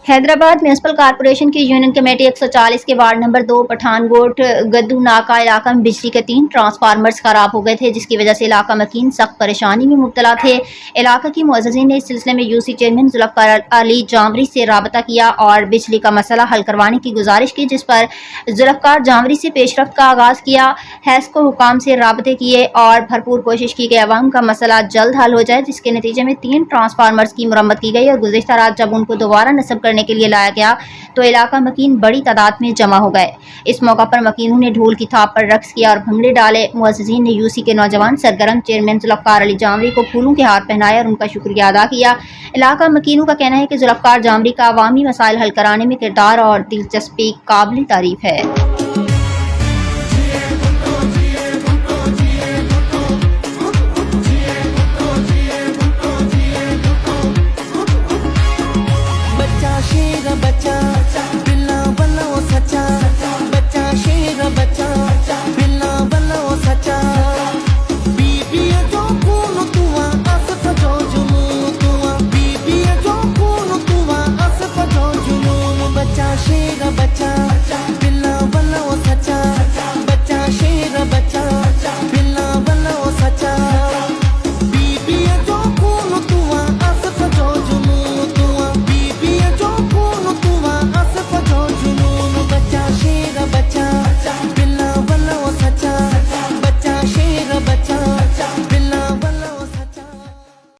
Hyderabad municipal corporation की union committee 140 के ward number 2 Pathankot गद्दू नाका इलाका में बिजली के 3 ट्रांसफार्मर्स खराब हो गए थे, जिसकी वजह से इलाका मकीन सख्त परेशानी में मुब्तला थे। इलाका की मुअज़्ज़िज़ीन ने इस सिलसिले में यूसी चेयरमैन ज़ुल्फ़िकार अली जामरी से राबता किया और बिजली का मसला हल करवाने की गुजारिश की, जिस पर ज़ुल्फ़िकार जामरी से पेशरफ्त का आगाज़ किया। हैस्को हुकाम से राबते किए और भरपूर कोशिश की कि अवाम का मसला जल्द हल हो जाए, जिसके नतीजे में 3 ट्रांसफार्मर्स की मरम्मत की गई और गुज़िश्ता रात जब उनको दोबारा नस्ब करने के लिए लाया गया तो इलाका मकीन बड़ी तादाद में जमा हो गए। इस मौका पर मकीनों ने ढोल की थाप पर रक्स किया और भंगड़े डाले। मुअज़्ज़िज़ीन ने यूसी के नौजवान सरगर्म चेयरमैन ज़ुल्फ़िकार अली जामरी को फूलों के हार पहनाए और उनका शुक्रिया अदा किया। इलाका मकीनों का कहना है कि ज़ुल्फ़िकार जामरी का अवामी मसाइल हल कराने में किरदार और दिलचस्पी काबिल तारीफ है।